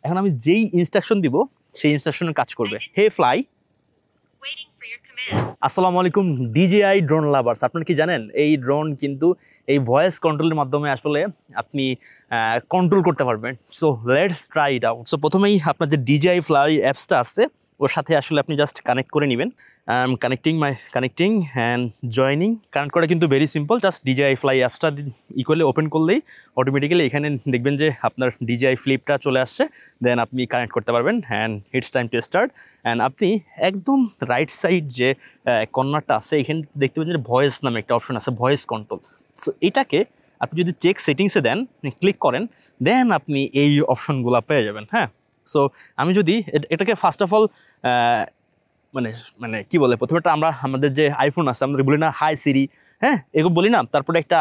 এখন আমি যেই ইনস্ট্রাকশন দিব সেই ইনস্ট্রাকশনের কাজ করবে। হে ফ্লাই। আসসালামু আলাইকুম DJI ড্রোন লাভার্স। আপনারা কি জানেন এই ড্রোন কিন্তু এই ভয়েস কন্ট্রোলের মাধ্যমে আসলে আপনি কন্ট্রোল করতে পারবেন। So let's try it out. So প্রথমেই আপনার যে DJI ফ্লাই অ্যাপসটা আছে ওর সাথে আসলে আপনি জাস্ট কানেক্ট করে নেবেন। Connecting and joining. কানেক্ট করা কিন্তু very simple, just DJI fly অ্যাপসটা ইকুয়ালি ওপেন করলেই অটোমেটিক্যালি এখানে দেখবেন যে আপনার DJI ফ্লিপটা চলে আসছে, দেন আপনি কানেক্ট করতে পারবেন। And it's time to start. And আপনি একদম রাইট সাইড যে কর্নারটা আছে এখানে দেখতে পাচ্ছেন যে ভয়েস নামে একটা অপশন আছে, ভয়েস কন্ট্রোল। সো এটাকে আপনি যদি চেক সেটিংসে দেন, ক্লিক করেন, দেন আপনি এই অপশনগুলো পেয়ে যাবেন। হ্যাঁ, সো আমি যদি এটাকে ফার্স্ট অফ অল মানে কি বলে, প্রথমে আমরা আমাদের যে আইফোন আছে আমরা বলি না হাই সিরি, হ্যাঁ এগুলো বলি না, তারপরে একটা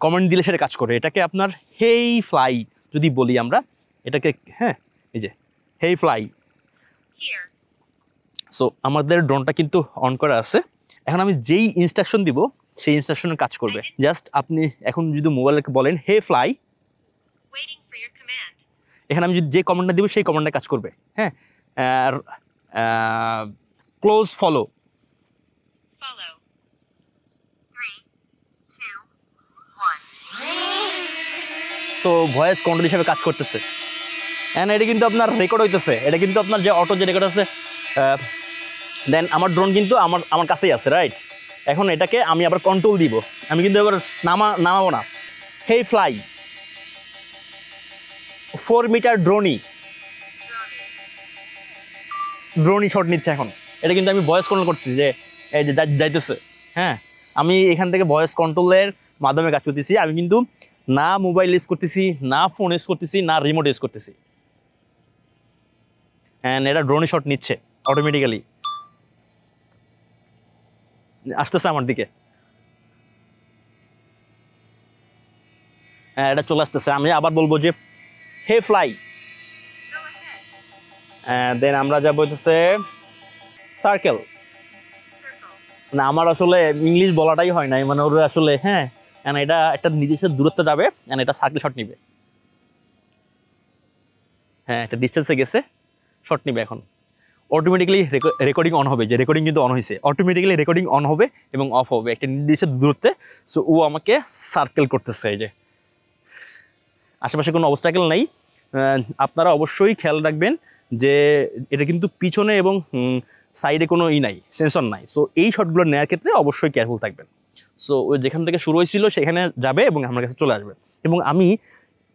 কমেন্ট দিলে সেটা কাজ করে। এটাকে আপনার হেই ফ্লাই যদি বলি আমরা এটাকে, হ্যাঁ এই যে হেই ফ্লাই। সো আমাদের ড্রোনটা কিন্তু অন করা আছে। এখন আমি যেই ইনস্ট্রাকশন দিব সেই ইনস্ট্রাকশনের কাজ করবে। জাস্ট আপনি এখন যদি মোবাইলকে বলেন হে ফ্লাই, এখানে আমি যদি যে কমান্ডটা দিব সেই কমান্ডে কাজ করবে। হ্যাঁ, ক্লোজ ফলো। তো ভয়েস কন্ট্রোল হিসেবে কাজ করতেছে। অ্যান্ড এটা কিন্তু আপনার রেকর্ড হইতেছে, এটা কিন্তু আপনার যে অটো যে রেকর্ড আছে। দেন আমার ড্রোন কিন্তু আমার কাছেই আছে, রাইট? এখন এটাকে আমি আবার কন্ট্রোল দিব, আমি কিন্তু এবার নামাবো না। হে ফ্লাই 4 মিটার ড্রোনি শট নিচ্ছে। এখন এটা কিন্তু আমি ভয়েস কন্ট্রোল করছি যে এই যে যাইতেছে। হ্যাঁ, আমি এখান থেকে ভয়েস কন্ট্রোলের মাধ্যমে কাজ করতেছি। আমি কিন্তু না মোবাইল ইউজ করতেছি, না ফোন ইউজ করতেছি, না রিমোট ইউজ করতেছি। অ্যান্ড এটা ড্রোনি শট নিচ্ছে অটোমেটিক্যালি, আসতেছে আমার দিকে। হ্যাঁ, এটা চলে আসতেছে। আমি আবার বলবো যে হে ফ্লাই, দেন আমরা যা বলতেছে সার্কেল। মানে আমার আসলে ইংলিশ বলাটাই হয় নাই, মানে ওর আসলে হ্যাঁ, এটা একটা নির্দিষ্ট দূরত্বে যাবে, এটা সার্কেল শট নিবে। হ্যাঁ, একটা ডিস্টেন্সে গেছে, শট নিবে। এখন অটোমেটিক্যালি রেকর্ডিং অন হবে, যে রেকর্ডিং কিন্তু অন হয়েছে, অটোমেটিক্যালি রেকর্ডিং অন হবে এবং অফ হবে একটা নির্দিষ্ট দূরত্বে। সো ও আমাকে সার্কেল করতেছে। এই যে আশেপাশে কোনো অবস্টাকেল নেই। আপনারা অবশ্যই খেয়াল রাখবেন যে এটা কিন্তু পিছনে এবং সাইডে কোনো নাই, সেন্সর নাই। সো এই শটগুলো নেওয়ার ক্ষেত্রে অবশ্যই কেয়ারফুল থাকবেন। সো ওই যেখান থেকে শুরু হয়েছিল সেখানে যাবে এবং আমার কাছে চলে আসবে, এবং আমি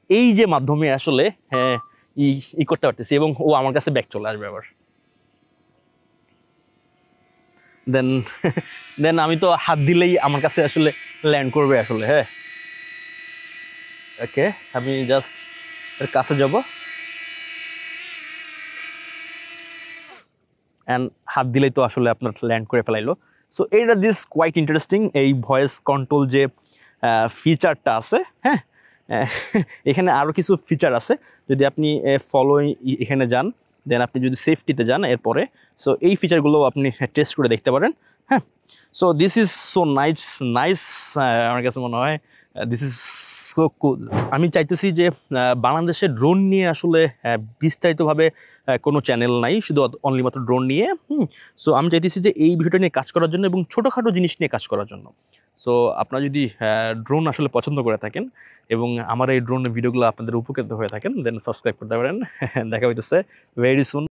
এই যে মাধ্যমে আসলে হ্যাঁ ই করতে পারতেছি, এবং ও আমার কাছে ব্যাক চলে আসবে আবার। দেন আমি তো হাত দিলেই আমার কাছে আসলে ল্যান্ড করবে আসলে। হ্যাঁ, ওকে, আমি জাস্ট এর কাছে যাব অ্যান্ড হাত দিলেই তো আসলে আপনার ল্যান্ড করে ফেলাইলো। সো এইটা দিস কোয়াইট ইন্টারেস্টিং, এই ভয়েস কন্ট্রোল যে ফিচারটা আছে। হ্যাঁ, এখানে আরও কিছু ফিচার আছে। যদি আপনি ফলো এখানে যান, দেন আপনি যদি সেফটিতে যান এরপরে, সো এই ফিচারগুলো আপনি টেস্ট করে দেখতে পারেন। হ্যাঁ, so this is so nice. আমার কাছে মনে হয় দিস ইজ সো কুল। আমি চাইতেছি যে বাংলাদেশে ড্রোন নিয়ে আসলে বিস্তারিতভাবে কোনো চ্যানেল নাই, শুধু অনলি মাত্র ড্রোন নিয়ে। সো আমি চাইতেছি যে এই বিষয়টা নিয়ে কাজ করার জন্য এবং ছোটোখাটো জিনিস নিয়ে কাজ করার জন্য। সো আপনারা যদি ড্রোন আসলে পছন্দ করে থাকেন এবং আমার এই ড্রোনের ভিডিওগুলো আপনাদের উপকৃত হয়ে থাকেন, দেন সাবস্ক্রাইব করতে পারেন। দেখা হইতেছে ভেরি সুন।